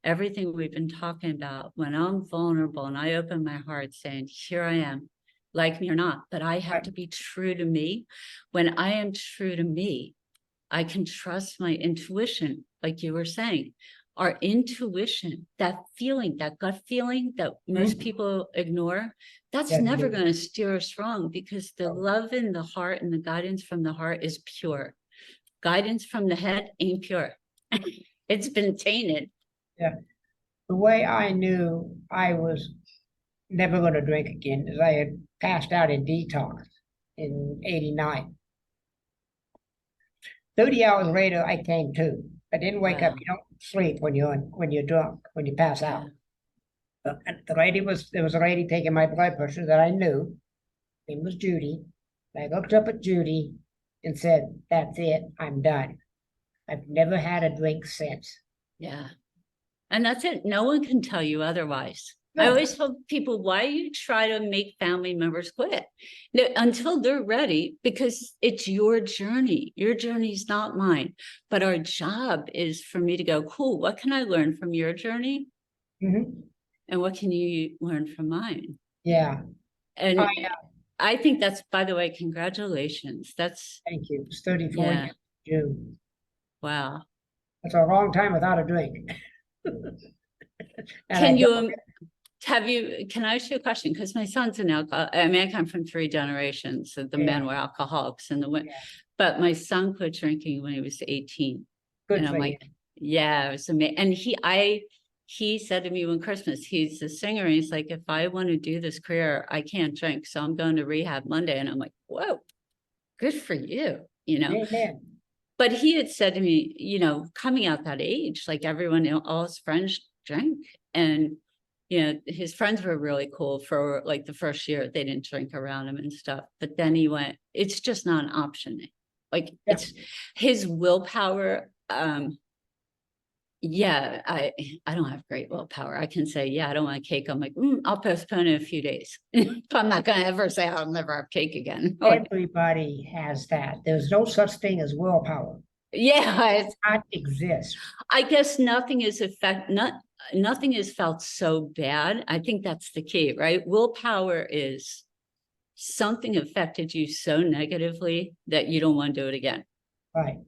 everything we've been talking about, when I'm vulnerable and I open my heart saying, here I am, like me or not, but I have to be true to me. When I am true to me, I can trust my intuition, like you were saying. Our intuition, that feeling, that gut feeling that most people ignore, that's never going to steer us wrong, because the love in the heart and the guidance from the heart is pure. Guidance from the head ain't pure. It's been tainted. Yeah. The way I knew I was never going to drink again is I had passed out in detox in '89. 30 hours later, I came to. I didn't wake up. You don't sleep when you're drunk, when you pass out. But there was a lady taking my blood pressure that I knew. Her name was Judy. I looked up at Judy and said, that's it, I'm done. I've never had a drink since. Yeah. And that's it. No one can tell you otherwise. No. I always tell people, why you try to make family members quit? No, until they're ready, because it's your journey. Your journey is not mine. But our job is for me to go, cool, what can I learn from your journey? And what can you learn from mine? Yeah. And I think that's, by the way, congratulations. That's thank you. It's 34 years in June. Wow. That's a long time without a drink. Can you can I ask you a question? Because my son's an alcoholic. I mean, I come from 3 generations. So the men were alcoholics and the women, but my son quit drinking when he was 18. Good and I'm like, yeah, it was amazing. And he said to me one Christmas, he's a singer. And he's like, if I want to do this career, I can't drink. So I'm going to rehab Monday. And I'm like, whoa, good for you, Amen. But he had said to me, coming out that age, like everyone, all his friends drank. And, his friends were really cool for like the first year. They didn't drink around him and stuff. But then he went, it's just not an option. Like it's his willpower. I don't have great willpower. I can say, I don't want cake. I'm like, I'll postpone it a few days. I'm not going to ever say I'll never have cake again. Everybody has that. There's no such thing as willpower. Yeah. It does not exist. I guess nothing is felt so bad. I think that's the key, right? Willpower is something affected you so negatively that you don't want to do it again. Right.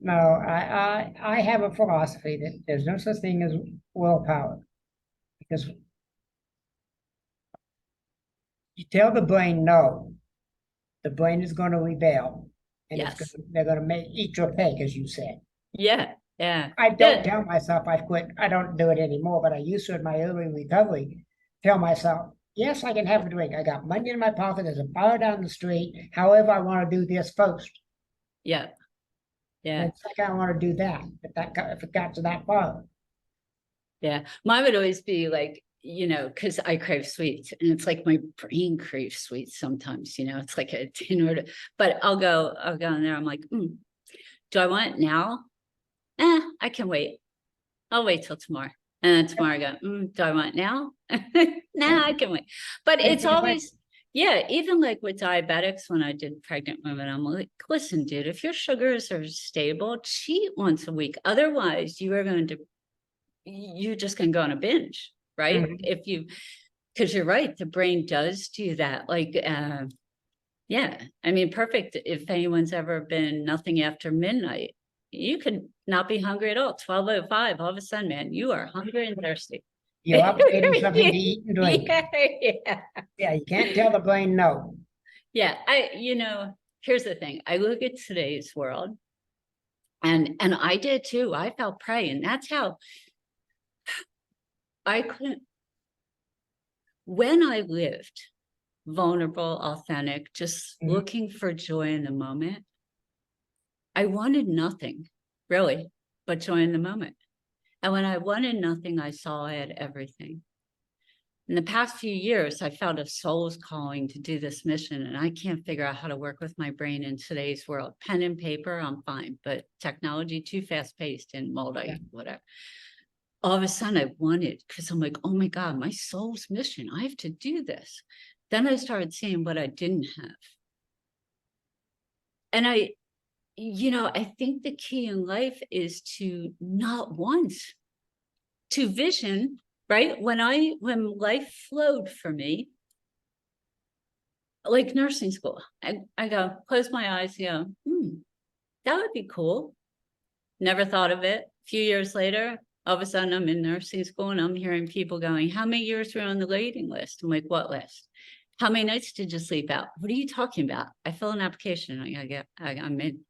No, I have a philosophy that there's no such thing as willpower, because you tell the brain no, the brain is going to rebel, and they're going to eat your cake, as you said. Yeah. I don't tell myself I've quit. I don't do it anymore, but I used to in my early recovery tell myself, yes, I can have a drink. I got money in my pocket. There's a bar down the street. However, I want to do this first. Yeah. It's like I want to do that, if it got to that far. Yeah, mine would always be like, because I crave sweets, and it's like my brain craves sweets sometimes, it's like in order, but I'll go in there, I'm like, do I want it now? I can wait. I'll wait till tomorrow. And then tomorrow I go, do I want it now? Nah, I can wait. But Same it's thing with- always, yeah, even like with diabetics, when I did pregnant women, I'm like, listen, dude, if your sugars are stable, cheat once a week. Otherwise, you're just going to go on a binge, right? Mhm. Because you're right, the brain does do that. Like, yeah, I mean, perfect. If anyone's ever been nothing after midnight, you could not be hungry at all. 12:05, all of a sudden, man, you are hungry and thirsty. You're upgrading something to eat and drink. Yeah. Yeah, you can't tell the brain no. Yeah. Here's the thing. I look at today's world, and I did too. I felt prey, and that's how I couldn't, when I lived vulnerable, authentic, just Mhm. looking for joy in the moment, I wanted nothing really but joy in the moment. And when I wanted nothing, I saw I had everything. In the past few years, I felt a soul's calling to do this mission, and I can't figure out how to work with my brain in today's world. Pen and paper, I'm fine, but technology too fast paced and whatever. All of a sudden, I wanted, because I'm like, oh my God, my soul's mission, I have to do this. Then I started seeing what I didn't have. And I think the key in life is to not want, to vision, right? When life flowed for me, like nursing school, I go, close my eyes, go, that would be cool. Never thought of it. A few years later, all of a sudden I'm in nursing school and I'm hearing people going, how many years were on the waiting list? I'm like, what list? How many nights did you sleep out? What are you talking about? I fill an application. I'm in.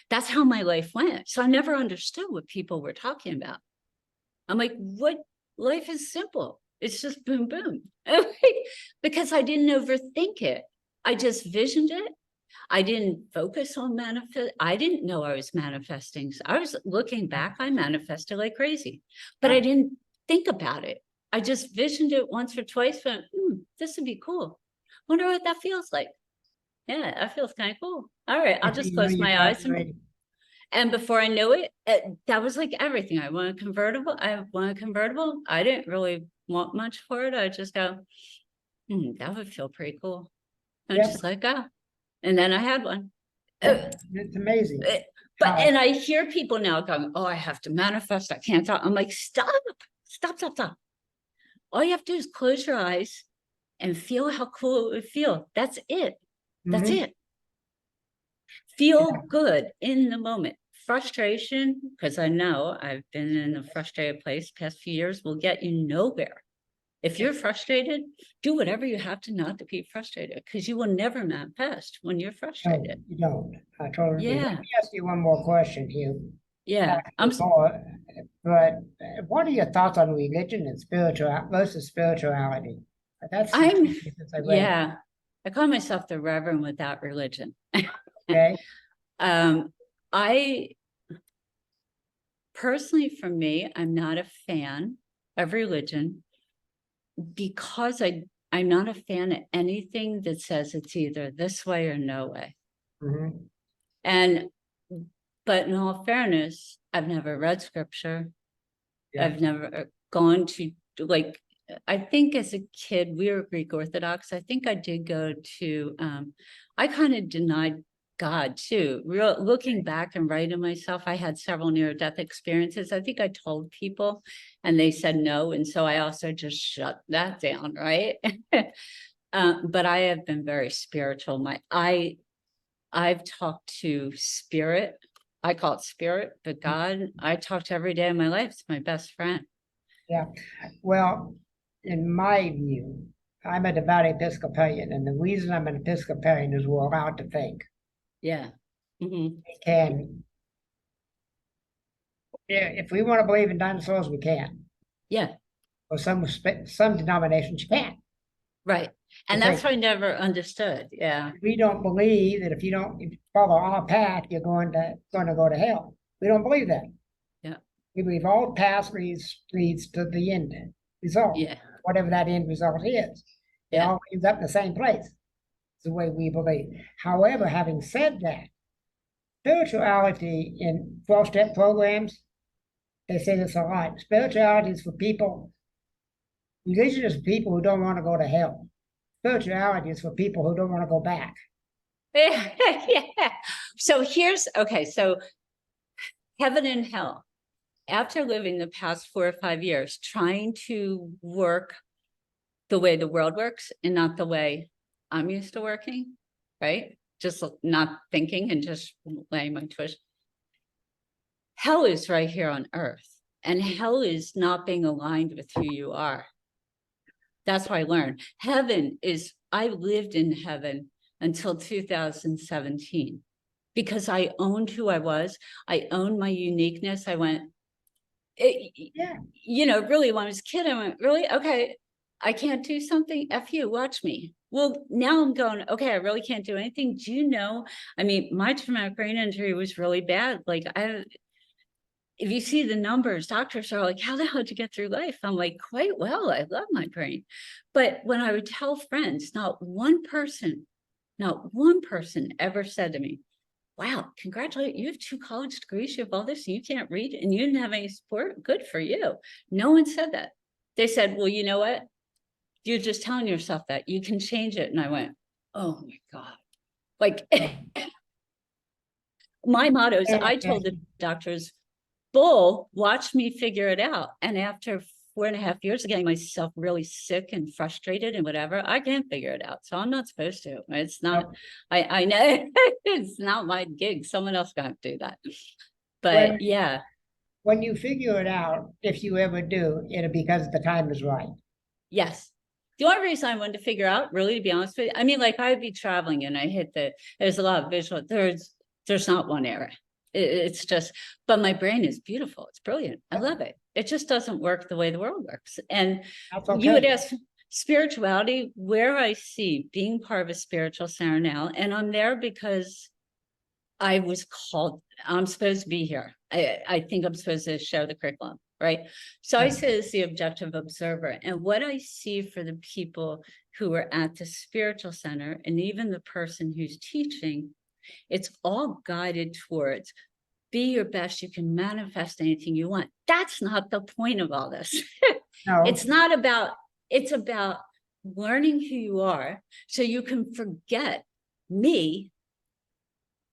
That's how my life went. So I never understood what people were talking about. I'm like, what? Life is simple. It's just boom, boom. Because I didn't overthink it. I just visioned it. I didn't focus on manifest. I didn't know I was manifesting. So I was looking back, I manifested like crazy, but I didn't think about it. I just visioned it once or twice, went, this would be cool. Wonder what that feels like. Yeah, that feels kind of cool. All right, I'll just You know close you're my eyes ready. and before I knew it, that was like everything. I want a convertible. I want a convertible. I didn't really want much for it. I just go, that would feel pretty cool. And Yeah. just let go. And then I had one. It's amazing. But and I hear people now going, oh, I have to manifest. I can't talk. I'm like, stop. All you have to do is close your eyes and feel how cool it would feel. That's it. That's Mhm. it. Feel Yeah. good in the moment. Frustration, because I know I've been in a frustrated place past few years, will get you nowhere. If you're frustrated, do whatever you have to not to be frustrated, because you will never manifest when you're No, frustrated. you don't. I totally agree. Let Yeah. me ask you one more question here. Yeah. More, but what are your thoughts on religion and versus spirituality? That's the I'm, two pieces I read. yeah. I call myself the Reverend without religion. Okay. I personally, for me, I'm not a fan of religion because I'm not a fan of anything that says it's either this way or no way. Mhm. And but in all fairness, I've never read scripture. Yeah. I've never gone to, like, I think as a kid, we were Greek Orthodox. I think I did go to, I kind of denied God too. Looking back and writing myself, I had several near-death experiences. I think I told people and they said no. And so I also just shut that down, right? But I have been very spiritual. I've talked to spirit. I call it spirit, but God, I talk to every day of my life. It's my best friend. Yeah. Well, in my view, I'm a devout Episcopalian, and the reason I'm an Episcopalian is we're allowed to think. Yeah. We can, yeah, if we want to believe in dinosaurs, we can. Yeah. Or some denominations you can't. Right. And that's what I never understood. Yeah. We don't believe that if you follow our path, you're going to go to hell. We don't believe that. Yeah. We believe all paths leads to the end result, Yeah. whatever that end result is. It Yeah. all ends up in the same place. It's the way we believe. However, having said that, spirituality in 12-step programs, they say this a lot. Spirituality is for people, religion is for people who don't want to go to hell. Spirituality is for people who don't want to go back. Yeah. So okay, so heaven and hell. After living the past 4 or 5 years, trying to work the way the world works and not the way I'm used to working, right? Just not thinking and just laying my twist. Hell is right here on earth, and hell is not being aligned with who you are. That's what I learned. Heaven is, I lived in heaven until 2017 because I owned who I was. I owned my uniqueness. I went, really, when I was a kid, I went, really? Okay, I can't do something? F you, watch me. Well, now I'm going, okay, I really can't do anything. Do you know, I mean, my traumatic brain injury was really bad. Like, if you see the numbers, doctors are like, how the hell did you get through life? I'm like, quite well. I love my brain. But when I would tell friends, not one person ever said to me, wow, congratulations, you have 2 college degrees, you have all this, and you can't read, and you didn't have any support. Good for you. No one said that. They said, well, you know what? You're just telling yourself that. You can change it. And I went, oh my God. Like, my motto is, I told the doctors, bull, watch me figure it out. And after 4.5 years of getting myself really sick and frustrated and whatever, I can't figure it out. So I'm not supposed to. It's not, I know it's not my gig. Someone else got to do that. But yeah. When you figure it out, if you ever do, it'll be because the time is right. Yes. The only reason I wanted to figure out, really, to be honest with you, I mean, like I'd be traveling and I there's a lot of visual, there's not one error. It's just, but my brain is beautiful. It's brilliant. I love it. It just doesn't work the way the world works. And you would ask spirituality, where I see being part of a spiritual center now, and I'm there because I was called, I'm supposed to be here. I think I'm supposed to show the curriculum, right? So I say it's the objective observer. And what I see for the people who are at the spiritual center, and even the person who's teaching, it's all guided towards be your best. You can manifest anything you want. That's not the point of all this. No. It's about learning who you are so you can forget me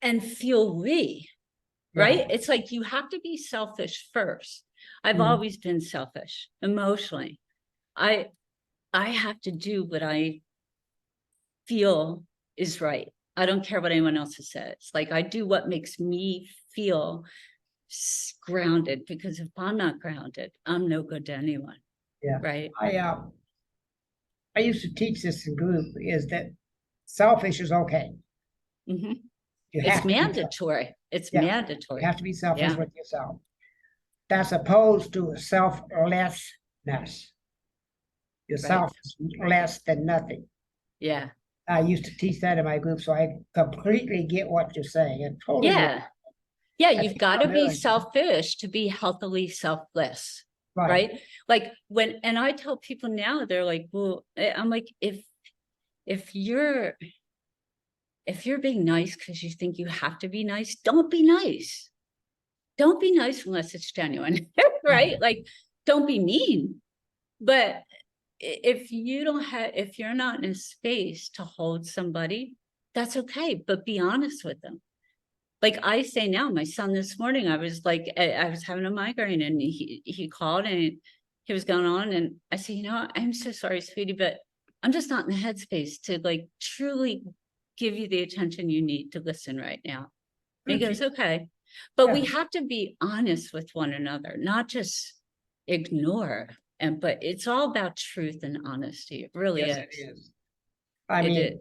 and feel we, right? Yeah. It's like you have to be selfish first. I've always been selfish emotionally. I have to do what I feel is right. I don't care what anyone else says. Like I do what makes me feel grounded, because if I'm not grounded, I'm no good to anyone. Yeah. Right. I used to teach this in group, is that selfish is okay. Mm-hmm. It's mandatory. It's mandatory. You have to be selfish with yourself. That's opposed to selflessness. Yourself is less than nothing. Yeah. I used to teach that in my group, so I completely get what you're saying. And totally yeah, you've got to be selfish to be healthily selfless. Right. Like and I tell people now, they're like, well, I'm like, if you're being nice because you think you have to be nice, don't be nice. Don't be nice unless it's genuine, right? Like, don't be mean. But if you're not in a space to hold somebody, that's okay. But be honest with them. Like I say now, my son this morning, I was having a migraine and he called and he was going on. And I said, I'm so sorry, sweetie, but I'm just not in the headspace to like truly give you the attention you need to listen right now. And he goes, okay. But we have to be honest with one another, not just ignore. But it's all about truth and honesty. It really is. It is. I mean,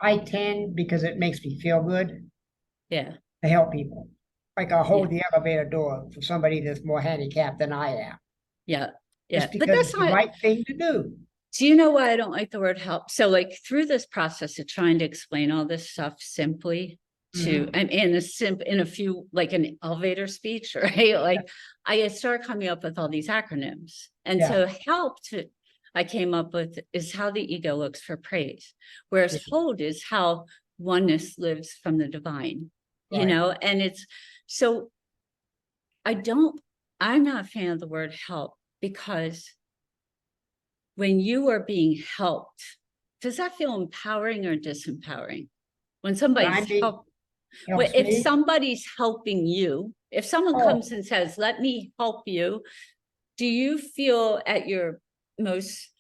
I tend, because it makes me feel good. Yeah. To help people. Like I'll hold the elevator door for somebody that's more handicapped than I am. Yeah. Just because it's the right thing to do. Do you know why I don't like the word help? So like through this process of trying to explain all this stuff simply, to, and in a few, like an elevator speech, right? Like I started coming up with all these acronyms. And Yeah. so I came up with is how the ego looks for praise, whereas hold is how oneness lives from the divine, you Right. know, and it's so I'm not a fan of the word help, because when you are being helped, does that feel empowering or disempowering? When somebody's helps if me. somebody's helping you, if someone Oh. comes and says, let me help you, do you feel at your most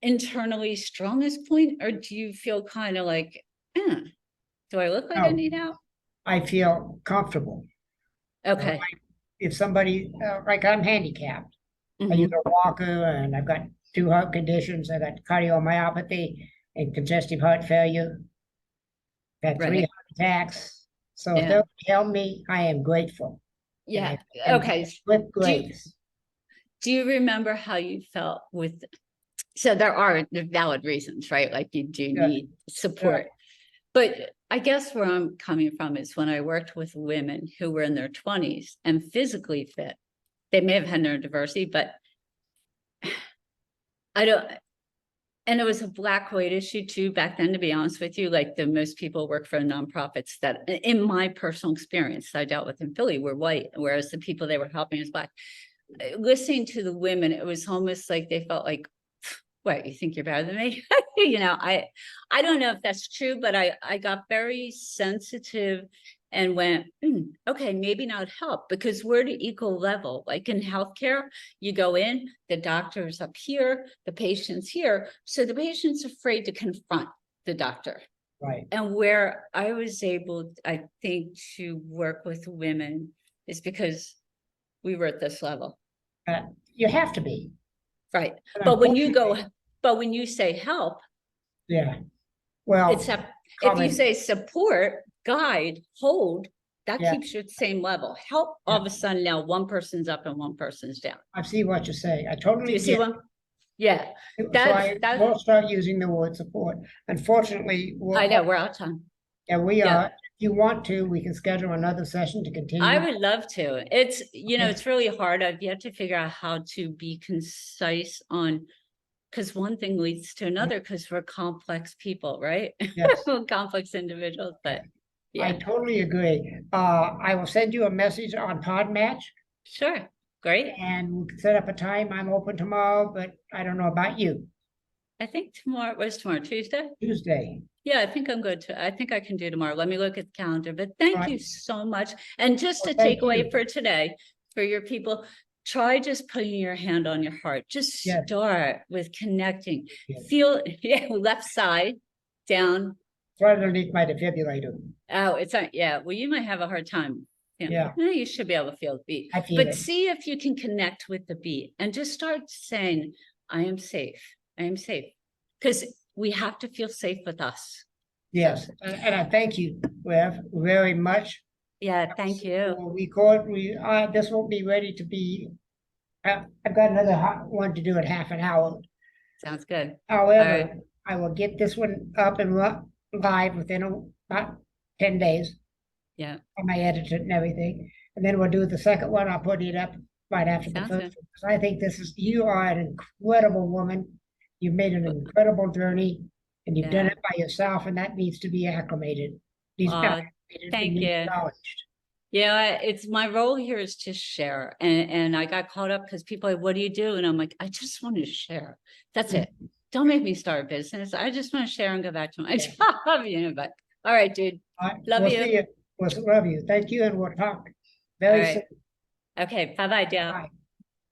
internally strongest point, or do you feel kind of like, do I look like I No, need help? I feel comfortable. Okay. If somebody, like I'm handicapped, I Mhm. use a walker and I've got 2 heart conditions. I got cardiomyopathy and congestive heart failure. I've had 3 Right. heart attacks. So if Yeah. they'll help me, I am grateful. Yeah. And Okay. with grace. Do you remember how you felt with, so there are valid reasons, right? Like you do Good. need support. But I guess where I'm coming from is when I worked with women who were in their 20s and physically fit, they may have had neurodiversity, but I don't, and it was a Black white issue too back then, to be honest with you. Like the most people work for nonprofits that, in my personal experience, I dealt with in Philly, were white, whereas the people they were helping was Black. Listening to the women, it was almost like they felt like, what, you think you're better than me? You know, I don't know if that's true, but I got very sensitive and went, okay, maybe not help, because we're at equal level. Like in healthcare, you go in, the doctor's up here, the patient's here. So the patient's afraid to confront the doctor. Right. And where I was able, I think, to work with women is because we were at this level. You have to be. Right. And But when you say help, yeah. Well, except if you say support, guide, hold, that keeps you at the same level. Help, all of a sudden now one person's up and one person's down. I see what you're saying. I Do totally you see get one? Yeah. it. So I will start using the word support. Unfortunately, I know we're out of time. Yeah, we are. If you want to, we can schedule another session to continue. I would love to. It's, you know, it's really hard. I've yet to figure out how to be concise on, because one thing leads to another, because we're complex people, right? Yes. Complex individuals, but yeah. I totally agree. I will send you a message on Podmatch. Sure. Great. And we can set up a time. I'm open tomorrow, but I don't know about you. I think tomorrow Tuesday? Tuesday. Yeah, I think I'm good too. I think I can do tomorrow. Let me look at the calendar, but thank you so much. And just to take away for today, for your people, try just putting your hand on your heart. Just start with connecting. Feel, left side down. Right underneath my defibrillator. Oh, it's not, well, you might have a hard time. You should be able to feel the beat. I feel it. See if you can connect with the beat and just start saying, I am safe. I am safe. Because we have to feel safe with us. Yes, and I thank you, Rev, very much. Yeah, thank you. This won't be ready to be. I've got another one to do at half an hour. Sounds good. However, I will get this one up and live within about 10 days. Yeah. On my editor and everything, and then we'll do the second one. I'll put it up right after the first one. So I think you are an incredible woman. You've made an incredible journey, and you've done it by yourself, and that needs to be acclimated. Thank you. Yeah, it's my role here is to share, and I got caught up because people are like, what do you do? And I'm like, I just want to share. That's it. Don't make me start a business. I just want to share and go back to my job. But all right, dude. Love you. Love you. Thank you, and we'll talk very soon. Okay, bye-bye, Dale. Bye.